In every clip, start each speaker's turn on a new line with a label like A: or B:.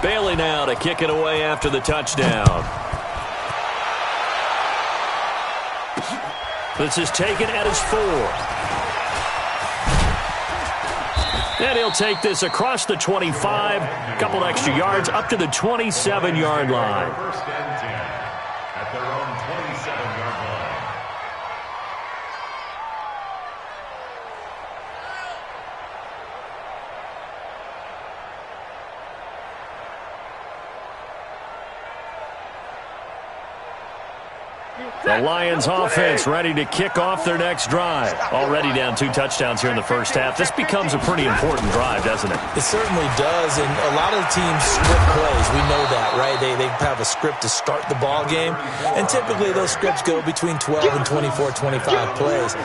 A: Bailey now to kick it away after the touchdown. This is taken at his 4. And he'll take this across the 25, a couple extra yards up to the 27-yard line.
B: First and 10 at their own 27-yard line.
A: The Lions offense ready to kick off their next drive. Already down 2 touchdowns here in the first half. This becomes a pretty important drive, doesn't it?
C: It certainly does, and a lot of the teams script plays. We know that, right? They have a script to start the ball game, and typically those scripts go between 12 and 24, 25 plays.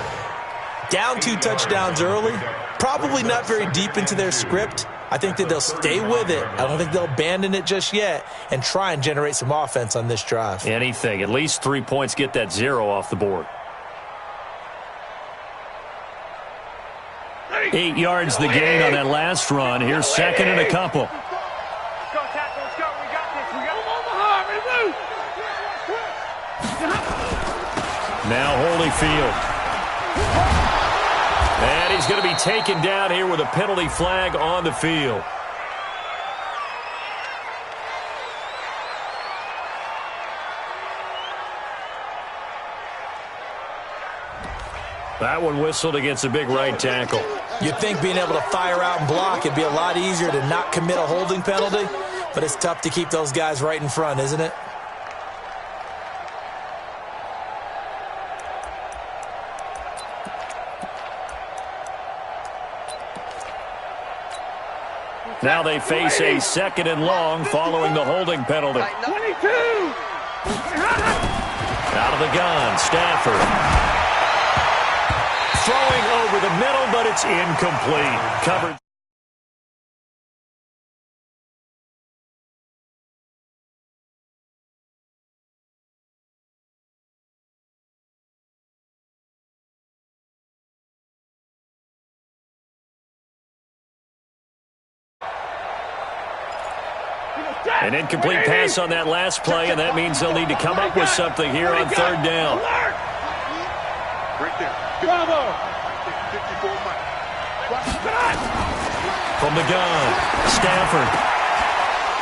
C: Down 2 touchdowns early, probably not very deep into their script. I think that they'll stay with it. I don't think they'll abandon it just yet and try and generate some offense on this drive.
A: Anything. At least 3 points, get that 0 off the board. 8 yards the gain on that last run. Here's second and a couple.
D: Let's go, tackle. Let's go. We got this. We got
A: Now Holyfield. And he's going to be taken down here with a penalty flag on the field. That one whistled against a big right tackle.
C: You'd think being able to fire out and block it'd be a lot easier to not commit a holding penalty, but it's tough to keep those guys right in front, isn't it?
A: Now they face a second and long following the holding penalty.
D: 22!
A: Out of the gun, Stafford. Throwing over the middle, but it's incomplete. Covered. An incomplete pass on that last play, and that means they'll need to come up with something here on third down.
D: Right there. Bravo! 54
A: From the gun, Stafford.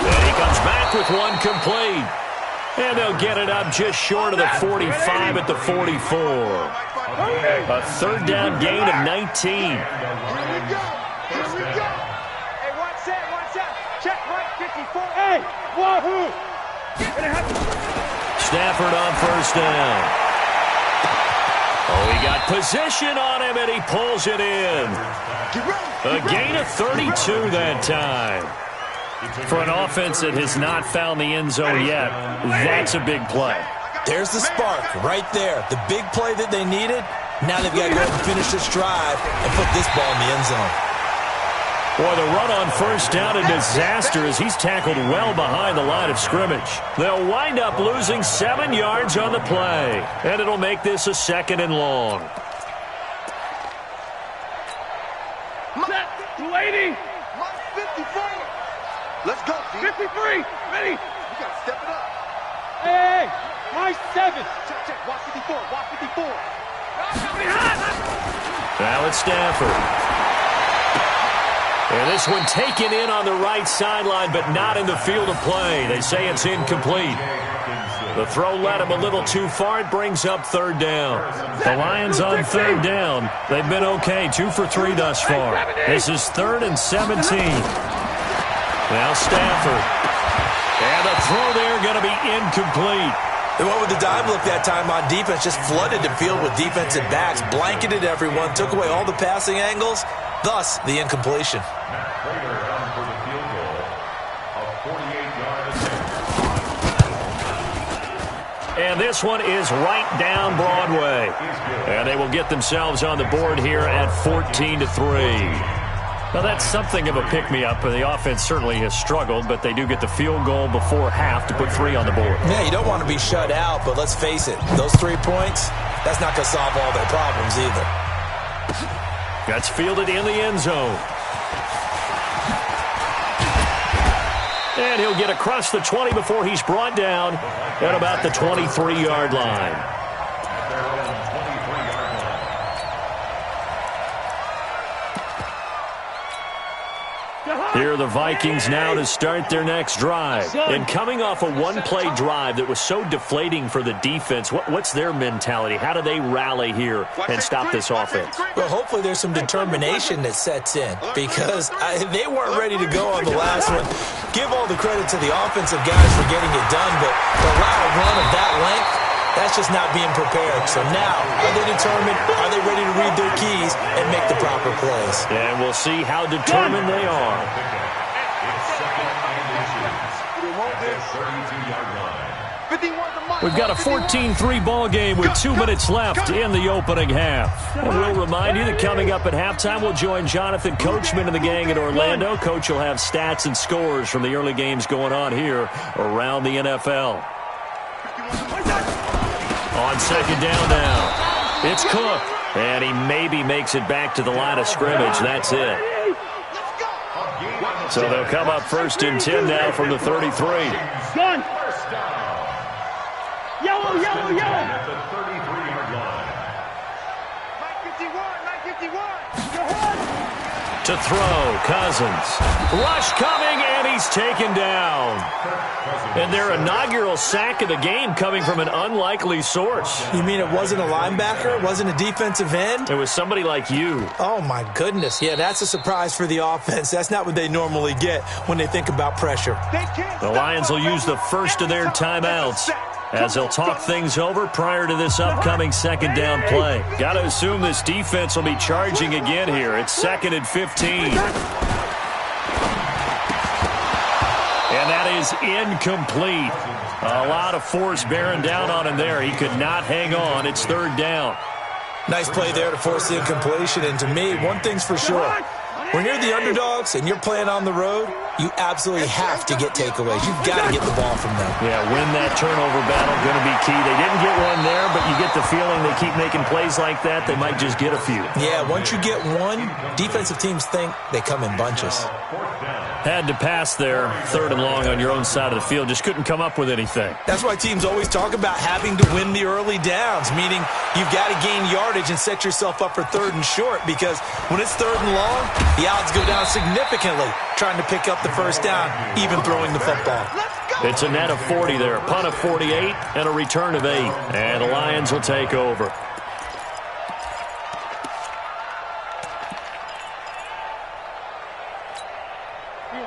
A: And he comes back with one complete. And they'll get it up just short of the 45 at the 44. A third down gain of 19.
D: Here we go. Hey, watch that, watch that. Check right, 54. Hey, wahoo!
A: Stafford on first down. Oh, he got position on him, and he pulls it in. A gain of 32 that time. For an offense that has not found the end zone yet, that's a big play.
C: There's the spark right there. The big play that they needed. Now they've got to go ahead and finish this drive and put this ball in the end zone.
A: Boy, the run on first down, a disaster as he's tackled well behind the line of scrimmage. They'll wind up losing 7 yards on the play, and it'll make this a second and long.
D: Set, 280.
E: 54. Let's go, D.
D: 53. Ready.
E: You got to step it up.
D: Hey, my 7.
E: Check, check. Watch 54. Watch 54.
A: Now it's Stafford. And this one taken in on the right sideline, but not in the field of play. They say it's incomplete. The throw led him a little too far. It brings up third down. The Lions on third down. They've been okay, 2 for 3 thus far. This is 3rd and 17. Now Stafford. And the throw there going to be incomplete.
C: They went with the dime look that time on defense, just flooded the field with defensive backs, blanketed everyone, took away all the passing angles, thus the incompletion.
A: And this one is right down Broadway. And they will get themselves on the board here at 14-3. Now, that's something of a pick-me-up. The offense certainly has struggled, but they do get the field goal before half to put 3 on the board.
C: Yeah, you don't want to be shut out, but let's face it, those 3 points, that's not going to solve all their problems either.
A: That's fielded in the end zone. And he'll get across the 20 before he's brought down at about the 23-yard line. Here are the Vikings now to start their next drive. And coming off a one-play drive that was so deflating for the defense, what's their mentality? How do they rally here and stop this offense?
C: Well, hopefully there's some determination that sets in because they weren't ready to go on the last one. Give all the credit to the offensive guys for getting it done, but to allow a run of that length, that's just not being prepared. So now, are they determined? Are they ready to read their keys and make the proper plays?
A: And we'll see how determined they are. We've got a 14-3 ball game with 2 minutes left in the opening half. And we'll remind you that coming up at halftime, we'll join Jonathan Coachman and the gang in Orlando. Coach will have stats and scores from the early games going on here around the NFL. On second down now, it's Cook, and he maybe makes it back to the line of scrimmage. That's it. So they'll come up 1st and 10 now from the 33.
D: Gun. Yellow, yellow, yellow.
B: At the 33-yard line.
D: 951.
A: To throw, Cousins. Rush coming, and he's taken down. And their inaugural sack of the game coming from an unlikely source.
C: You mean it wasn't a linebacker? It wasn't a defensive end?
A: It was somebody like you.
C: Oh, my goodness. Yeah, that's a surprise for the offense. That's not what they normally get when they think about pressure.
A: The Lions will use the first of their timeouts as they'll talk things over prior to this upcoming second down play. Got to assume this defense will be charging again here. It's 2nd and 15. And that is incomplete. A lot of force bearing down on him there. He could not hang on. It's 3rd down.
C: Nice play there to force the incompletion. And to me, one thing's for sure. When you're the underdogs and you're playing on the road, you absolutely have to get takeaways. You've got to get the ball from them.
A: Yeah, win that turnover battle, going to be key. They didn't get one there, but you get the feeling they keep making plays like that, they might just get a few.
C: Yeah, once you get one, defensive teams think they come in bunches.
A: Had to pass there, 3rd and long on your own side of the field. Just couldn't come up with anything.
C: That's why teams always talk about having to win the early downs, meaning you've got to gain yardage and set yourself up for 3rd and short, because when it's 3rd and long, the odds go down significantly trying to pick up the first down, even throwing the football.
A: It's a net of 40 there, a punt of 48, and a return of 8. And the Lions will take over.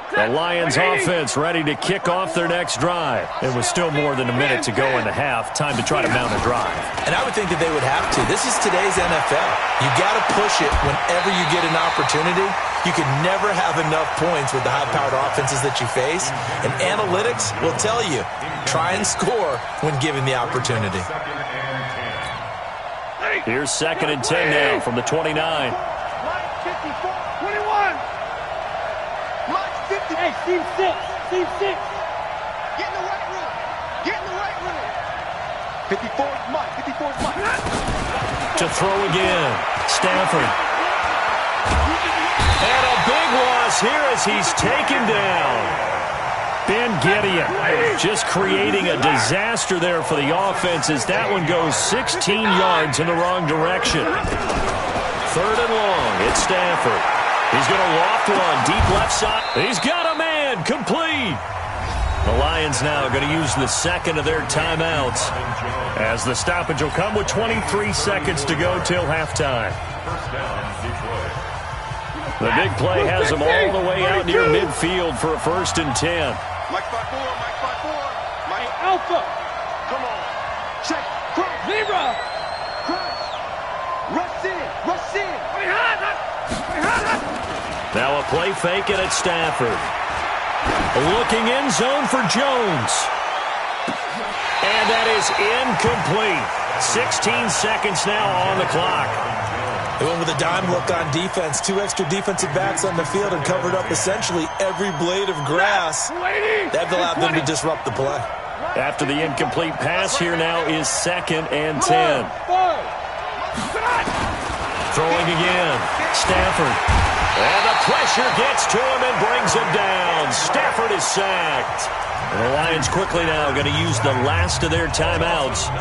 A: The Lions offense ready to kick off their next drive. It was still more than a minute to go in the half. Time to try to mount a drive.
C: And I would think that they would have to. This is today's NFL. You got to push it whenever you get an opportunity. You can never have enough points with the high-powered offenses that you face. And analytics will tell you, try and score when given the opportunity.
A: Here's 2nd and 10 now from the 29.
D: 21. Hey, Steve 6. Steve 6.
E: Get in the right room. Get in the right room. 54 is Mike. 54 is Mike.
A: To throw again. Stafford. And a big loss here as he's taken down. Ben Gideon just creating a disaster there for the offense as that one goes 16 yards in the wrong direction. 3rd and long. It's Stafford. He's going to loft one deep left side. He's got a man complete. The Lions now going to use the 2nd of their timeouts as the stoppage will come with 23 seconds to go till halftime. The big play has them all the way out near midfield for a 1st and 10.
E: Mike 5-4. Mike 5-4. Mike
D: Alpha.
E: Come on. Check. Crunch.
D: Zebra.
E: Crunch. Rush in. Rush in.
A: Now a play fake and it's Stafford. Looking in zone for Jones. And that is incomplete. 16 seconds now on the clock.
C: They went with a dime look on defense. 2 extra defensive backs on the field and covered up essentially every blade of grass. That allowed them to disrupt the play.
A: After the incomplete pass, here now is 2nd and 10. Throwing again. Stafford. And the pressure gets to him and brings him down. Stafford is sacked. And the Lions quickly now going to use the last of their timeouts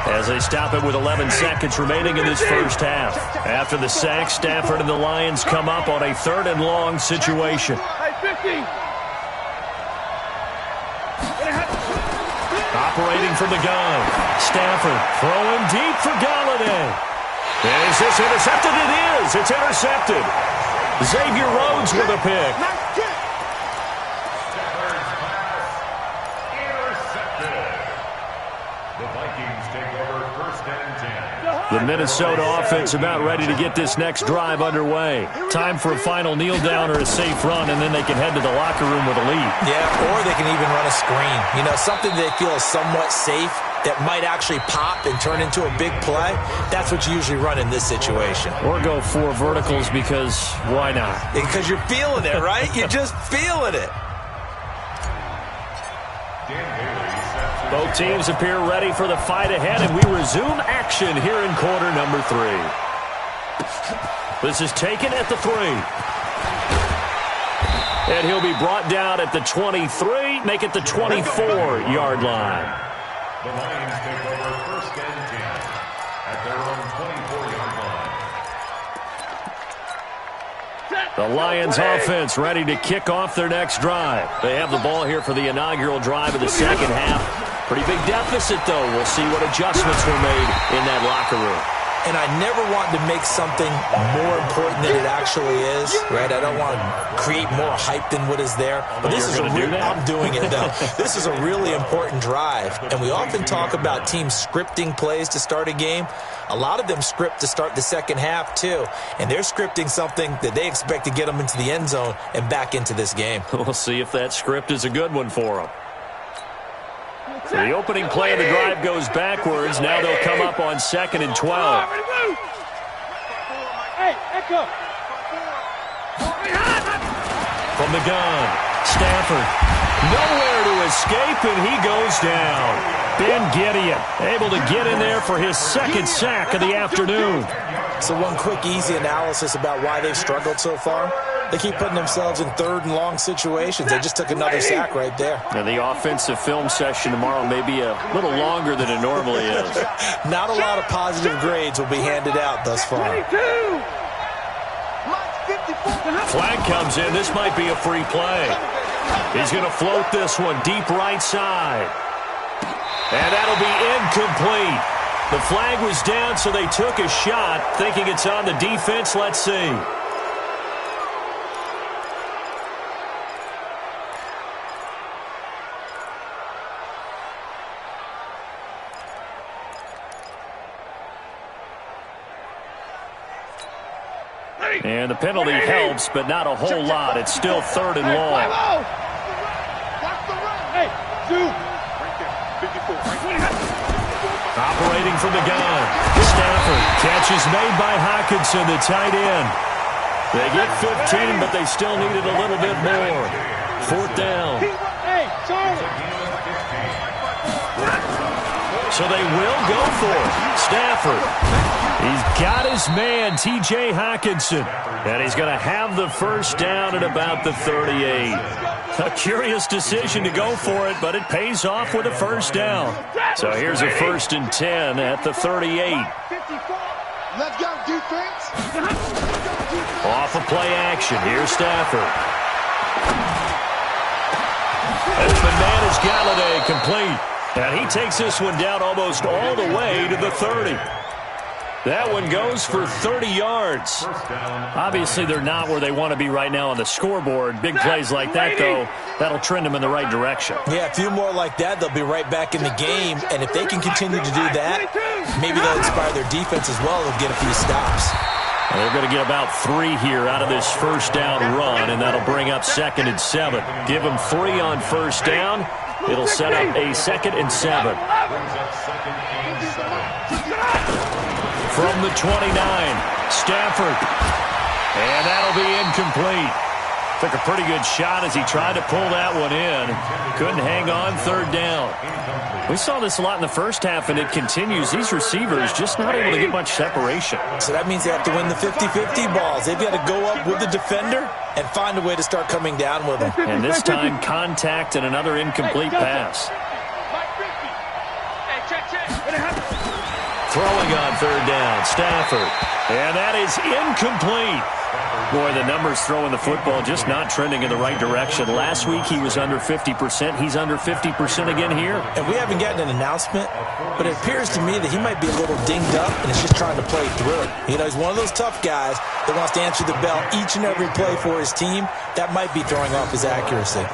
A: as they stop it with 11 seconds remaining in this first half. After the sack, Stafford and the Lions come up on a 3rd and long situation. Operating from the gun. Stafford throwing deep for Galladay. Is this intercepted? It is. It's intercepted. Xavier Rhodes with a pick. The Minnesota offense about ready to get this next drive underway. Time for a final kneel down or a safe run, and then they can head to the locker room with a lead.
C: Yeah, or they can even run a screen. You know, something they feel is somewhat safe that might actually pop and turn into a big play. That's what you usually run in this situation.
A: Or go 4 verticals because why not?
C: Because you're feeling it, right? You're just feeling it.
A: Both teams appear ready for the fight ahead, and we resume action here in quarter number 3. This is taken at the 3. And he'll be brought down at the 23, make it the 24-yard line.
B: The Lions take over 1st and 10 at their own 24-yard line.
A: The Lions offense ready to kick off their next drive. They have the ball here for the inaugural drive of the second half. Pretty big deficit, though. We'll see what adjustments were made in that locker room.
C: And I never want to make something more important than it actually is, right? I don't want to create more hype than what is there. But this is I'm doing it, though. This is a really important drive. And we often talk about teams scripting plays to start a game. A lot of them script to start the second half, too. And they're scripting something that they expect to get them into the end zone and back into this game.
A: We'll see if that script is a good one for them. So the opening play of the drive goes backwards. Now they'll come up on 2nd and 12. From the gun, Stafford. Nowhere to escape, and he goes down. Ben Gideon able to get in there for his 2nd sack of the afternoon.
C: So one quick, easy analysis about why they've struggled so far. They keep putting themselves in 3rd and long situations. They just took another sack right there.
A: Now, the offensive film session tomorrow may be a little longer than it normally is.
C: Not a lot of positive grades will be handed out thus far.
A: Flag comes in. This might be a free play. He's going to float this one deep right side. And that'll be incomplete. The flag was down, so they took a shot, thinking it's on the defense. Let's see. And the penalty helps, but not a whole lot. It's still 3rd and long. Operating from the gun. Stafford. Catch is made by Hockenson, the tight end. They get 15, but they still needed a little bit more. 4th down. So they will go for it. Stafford. He's got his man, T.J. Hockenson. And he's going to have the 1st down at about the 38. A curious decision to go for it, but it pays off with a 1st down. So here's a 1st and 10 at the 38.
E: Let's go, defense.
A: Off of play action. Here's Stafford. Open man is Galladay, complete. And he takes this one down almost all the way to the 30. That one goes for 30 yards. Obviously, they're not where they want to be right now on the scoreboard. Big plays like that, though, that'll trend them in the right direction.
C: Yeah, a few more like that, they'll be right back in the game. And if they can continue to do that, maybe they'll inspire their defense as well. They'll get a few stops.
A: And they're going to get about 3 here out of this 1st down run, and that'll bring up 2nd and 7. Give them 3 on 1st down. It'll set up a 2nd and 7. From the 29, Stafford. And that'll be incomplete. Took a pretty good shot as he tried to pull that one in. Couldn't hang on third down. We saw this a lot in the first half, and it continues. These receivers just not able to get much separation.
C: So that means they have to win the 50-50 balls. They've got to go up with the defender and find a way to start coming down with them.
A: And this time, contact and another incomplete pass. Throwing on third down, Stafford. And that is incomplete. Boy, the numbers throwing the football just not trending in the right direction. Last week he was under 50%. He's under 50% again here.
C: And we haven't gotten an announcement, but it appears to me that he might be a little dinged up and is just trying to play through. You know, he's one of those tough guys that wants to answer the bell each and every play for his team. That might be throwing off his accuracy.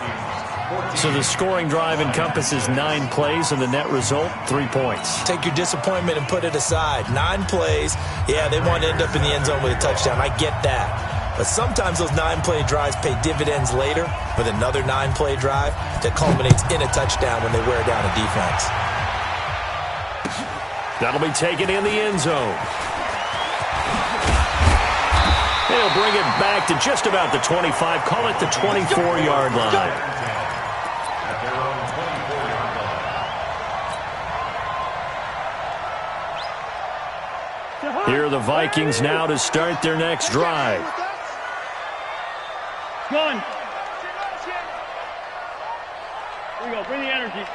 A: So the scoring drive encompasses 9 plays, and the net result, 3 points.
C: Take your disappointment and put it aside. 9 plays. Yeah, they want to end up in the end zone with a touchdown. I get that. But sometimes those 9-play drives pay dividends later with another 9-play drive that culminates in a touchdown when they wear down a defense.
A: That'll be taken in the end zone. They'll bring it back to just about the 25. Call it the 24-yard line. Here are the Vikings now to start their next drive.
D: Gun. Here we go. Bring the energy.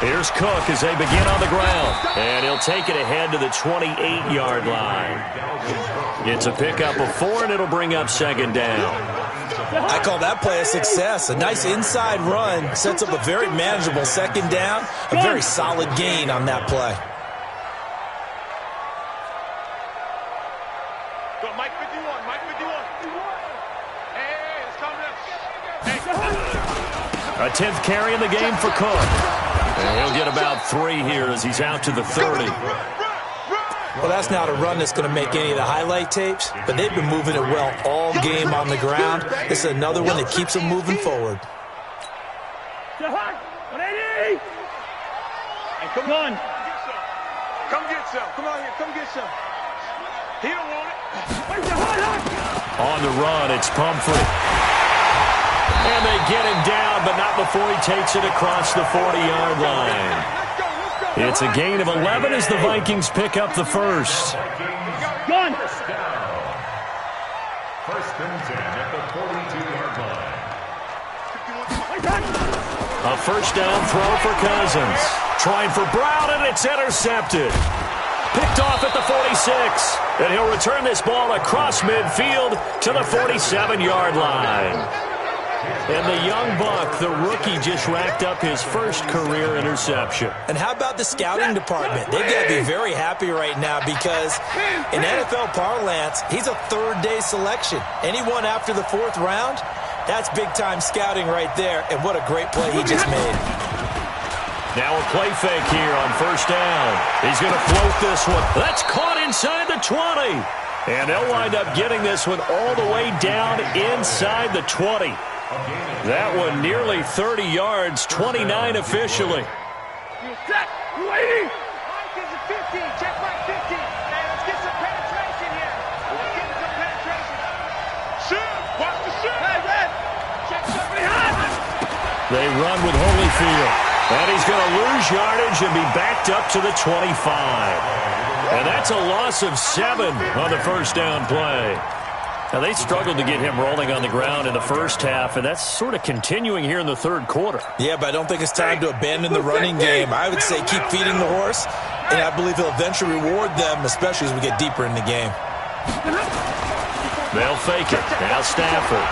A: Here's Cook as they begin on the ground. And he'll take it ahead to the 28-yard line. It's a pickup of 4, and it'll bring up second down.
C: I call that play a success. A nice inside run sets up a very manageable second down. A very solid gain on that play.
E: Go, Mike 51, Mike 51. Hey, it's coming up.
A: A 10th carry in the game for Cook. And he'll get about 3 here as he's out to the 30.
C: Well, that's not a run that's going to make any of the highlight tapes, but they've been moving it well all game on the ground. This is another one that keeps them moving forward.
D: Hey, come on.
E: Come get some. Come on here. Come get some. He don't want it.
A: On the run, it's Pumphrey. And they get him down, but not before he takes it across the 40-yard line. It's a gain of 11 as the Vikings pick up the first.
D: Gun.
B: First and 10 at the 42-yard line.
A: A first down throw for Cousins. Trying for Brown, and it's intercepted. Picked off at the 46. And he'll return this ball across midfield to the 47-yard line. And the young buck, the rookie, just racked up his first career interception.
C: And how about the scouting department? They've got to be very happy right now because in NFL parlance, he's a third-day selection. Anyone after the 4th round, that's big-time scouting right there. And what a great play he just made.
A: Now a play fake here on first down. He's going to float this one. That's caught inside the 20. And they'll wind up getting this one all the way down inside the 20. That one nearly 30 yards, 29 officially.
D: Set. Waiting.
E: Mike is a 15. Check Mike 15. Hey, let's get some penetration here. Let's get some penetration. Shoot. Watch the shoot. Hey, Red. Check somebody hot.
A: They run with Holyfield. And he's going to lose yardage and be backed up to the 25. And that's a loss of 7 on the first down play. Now, they struggled to get him rolling on the ground in the first half, and that's sort of continuing here in the third quarter.
C: Yeah, but I don't think it's time to abandon the running game. I would say keep feeding the horse, and I believe he'll eventually reward them, especially as we get deeper in the game.
A: They'll fake it. Now Stafford.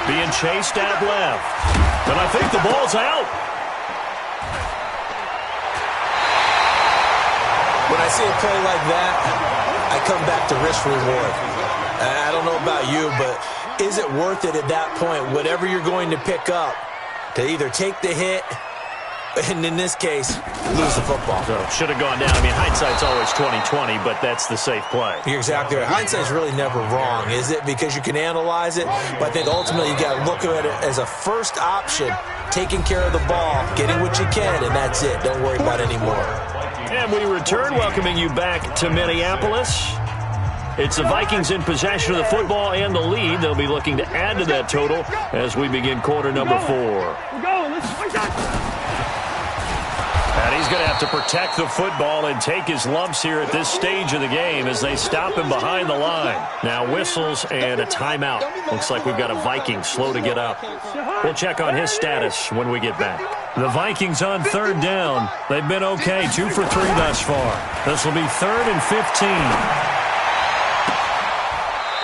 A: Being chased out left. But I think the ball's out.
C: When I see a play like that, I come back to risk reward. I don't know about you, but is it worth it at that point, whatever you're going to pick up, to either take the hit, and in this case, lose the football?
A: So should have gone down. I mean, hindsight's always 20/20, but that's the safe play.
C: You're exactly right. Hindsight's really never wrong, is it? Because you can analyze it, but I think ultimately you got to look at it as a first option, taking care of the ball, getting what you can, and that's it. Don't worry about any more.
A: And we return, welcoming you back to Minneapolis. It's the Vikings in possession of the football and the lead. They'll be looking to add to that total as we begin quarter number 4.
D: We're going.
A: And he's going to have to protect the football and take his lumps here at this stage of the game as they stop him behind the line. Now whistles and a timeout. Looks like we've got a Viking slow to get up. We'll check on his status when we get back. The Vikings on third down. They've been okay, 2 for 3 thus far. This will be 3rd and 15.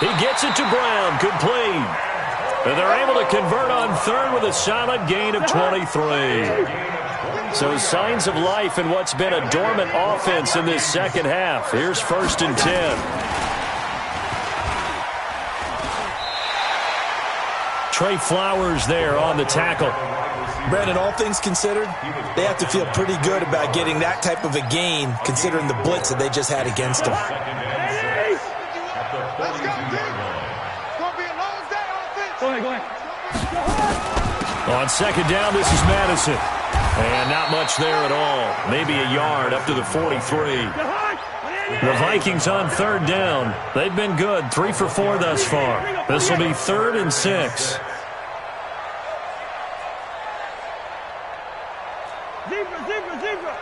A: He gets it to Brown, complete. And they're able to convert on third with a solid gain of 23. So signs of life in what's been a dormant offense in this second half. Here's 1st and 10. Trey Flowers there on the tackle.
C: Brandon, all things considered, they have to feel pretty good about getting that type of a gain considering the blitz that they just had against them.
E: Let's go, team. It's going to be a long day offense.
D: Go ahead.
A: On second down, this is Madison. And not much there at all. Maybe a yard up to the 43. The Vikings on third down. They've been good, 3 for 4 thus far. This will be 3rd and 6.
E: Zebra.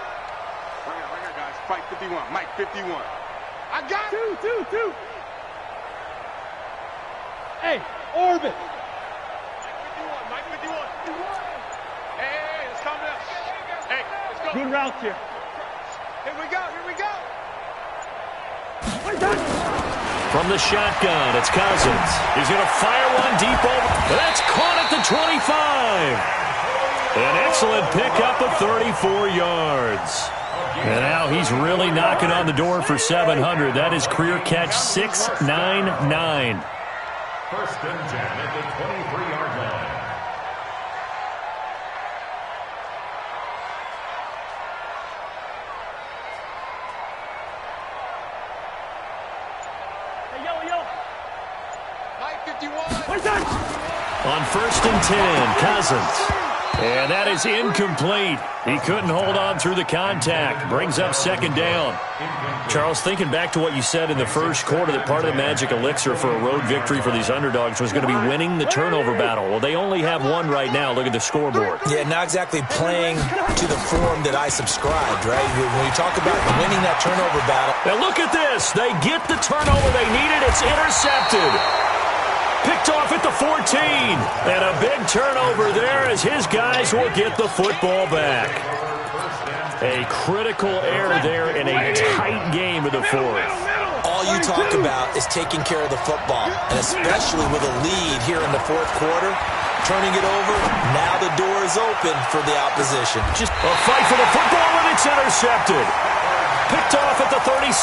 E: Right here, guys. Fight 51. Mike 51. I got it.
D: 2. Hey, orbit.
E: Mike 51. Hey, it's coming up. Hey, let's go.
D: Good route here.
E: Here we go.
A: From the shotgun, it's Cousins. He's going to fire one deep over. That's caught at the 25. An excellent pickup of 34 yards. And now he's really knocking on the door for 700. That is career catch 699.
B: 1st and 10 at the 23-yard line.
A: On 1st and 10, Cousins. And that is incomplete. He couldn't hold on through the contact. Brings up 2nd down. Charles, thinking back to what you said in the first quarter, that part of the magic elixir for a road victory for these underdogs was going to be winning the turnover battle. Well, they only have one right now. Look at the scoreboard.
C: Yeah, not exactly playing to the form that I subscribed, right? When you talk about winning that turnover battle.
A: Now look at this. They get the turnover they needed. It's intercepted. Picked off at the 14. And a big turnover there as his guys will get the football back. A critical error there in a tight game of the 4th.
C: All you talk about is taking care of the football, and especially with a lead here in the 4th quarter, turning it over, now the door is open for the opposition.
A: Just a fight for the football, and it's intercepted. Picked off at the 36.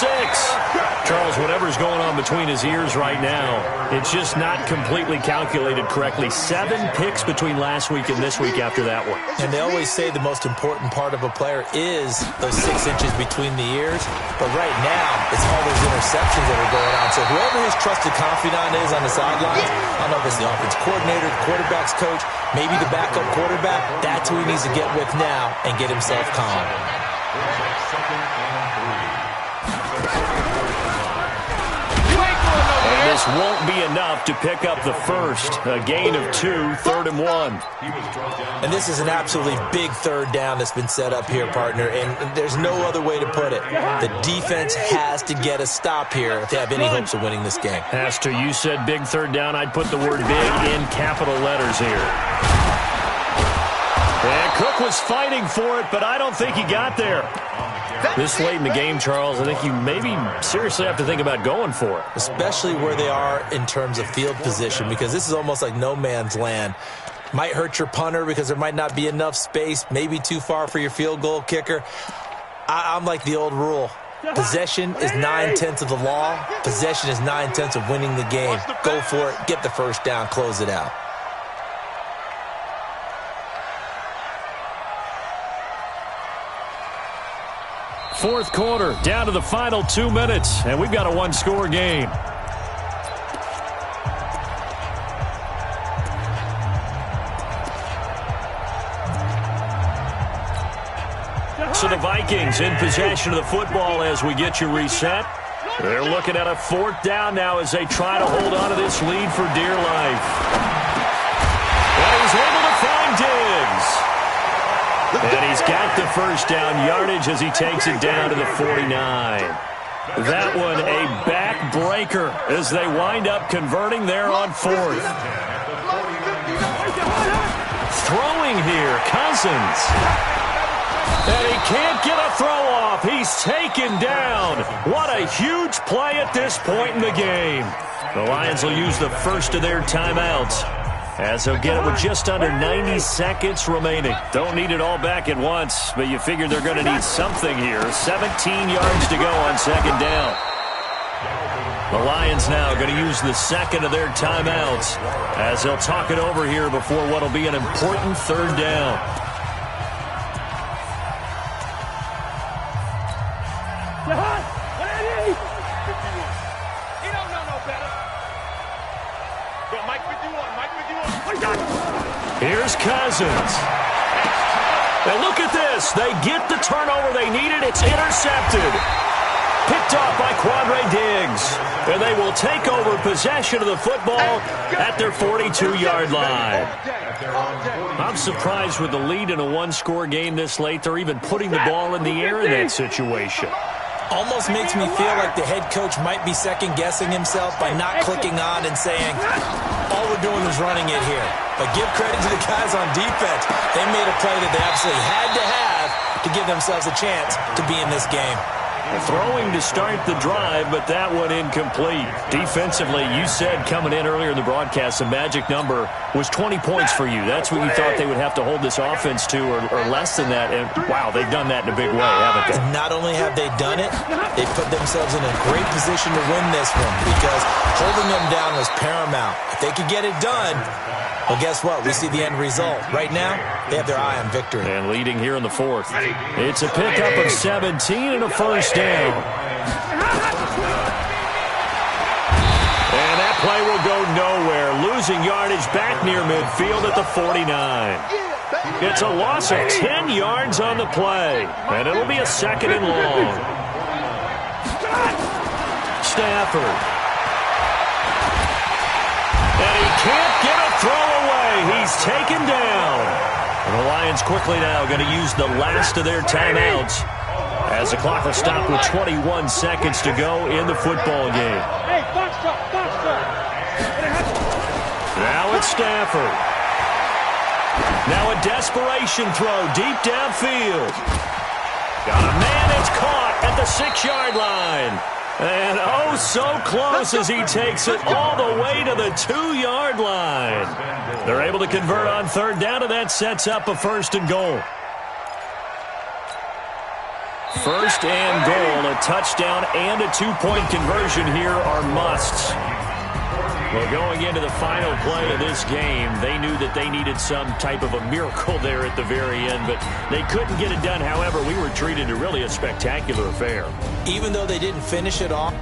A: Charles, whatever's going on between his ears right now, it's just not completely calculated correctly. 7 picks between last week and this week after that one.
C: And they always say the most important part of a player is those 6 inches between the ears. But right now, it's all those interceptions that are going on. So whoever his trusted confidant is on the sidelines, I don't know if it's the offense coordinator, the quarterback's coach, maybe the backup quarterback, that's who he needs to get with now and get himself calm.
A: And this won't be enough to pick up the first. A gain of 2, 3rd and 1.
C: And this is an absolutely big 3rd down that's been set up here, partner, and there's no other way to put it. The defense has to get a stop here if they have any hopes of winning this game.
A: As to you said big 3rd down, I'd put the word big in capital letters here. And Cook was fighting for it, but I don't think he got there. This late in the game, Charles, I think you maybe seriously have to think about going for it.
C: Especially where they are in terms of field position, because this is almost like no man's land. Might hurt your punter because there might not be enough space, maybe too far for your field goal kicker. I'm like the old rule. Possession is 9/10 of the law. Possession is 9/10 of winning the game. Go for it. Get the first down. Close it out.
A: Fourth quarter, down to the final 2 minutes, and we've got a one-score game. So the Vikings in possession of the football as we get you reset. They're looking at a 4th down now as they try to hold on to this lead for dear life. And he's able to find Diggs. And he's got the first down yardage as he takes it down to the 49. That one a backbreaker as they wind up converting there on 4th. Throwing here, Cousins. And he can't get a throw off. He's taken down. What a huge play at this point in the game. The Lions will use the first of their timeouts as they'll get it with just under 90 seconds remaining. Don't need it all back at once, but you figure they're going to need something here. 17 yards to go on 2nd down. The Lions now going to use the second of their timeouts as they'll talk it over here before what will be an important 3rd down. Here's Cousins. And look at this. They get the turnover they needed. It's intercepted. Picked off by Quandre Diggs. And they will take over possession of the football at their 42-yard line. I'm surprised with the lead in a one-score game this late. They're even putting the ball in the air in that situation.
C: Almost makes me feel like the head coach might be second-guessing himself by not clicking on and saying, all we're doing is running it here. But give credit to the guys on defense. They made a play that they absolutely had to have to give themselves a chance to be in this game.
A: Throwing to start the drive, but that one incomplete. Defensively, you said coming in earlier in the broadcast, the magic number was 20 points for you. That's what you thought they would have to hold this offense to, or less than that. And, wow, they've done that in a big way, haven't they?
C: Not only have they done it, they put themselves in a great position to win this one because holding them down was paramount. If they could get it done, well, guess what? We see the end result. Right now, they have their eye on victory.
A: And leading here in the 4th. It's a pickup of 17 and a first down. And that play will go nowhere. Losing yardage back near midfield at the 49. It's a loss of 10 yards on the play. And it'll be a 2nd and long. Stafford. And he can't get a throw away. He's taken down. And the Lions quickly now going to use the last of their timeouts as the clock will stop with 21 seconds to go in the football game.
D: Hey, box truck.
A: Now it's Stafford. Now a desperation throw deep downfield. Got a man, it's caught at the 6-yard line. And oh, so close as he takes it all the way to the 2-yard line. They're able to convert on 3rd down, and that sets up a 1st and goal. 1st and goal, a touchdown and a 2-point conversion here are musts. Well, going into the final play of this game, they knew that they needed some type of a miracle there at the very end, but they couldn't get it done. However, we were treated to really a spectacular affair.
C: Even though they didn't finish it off,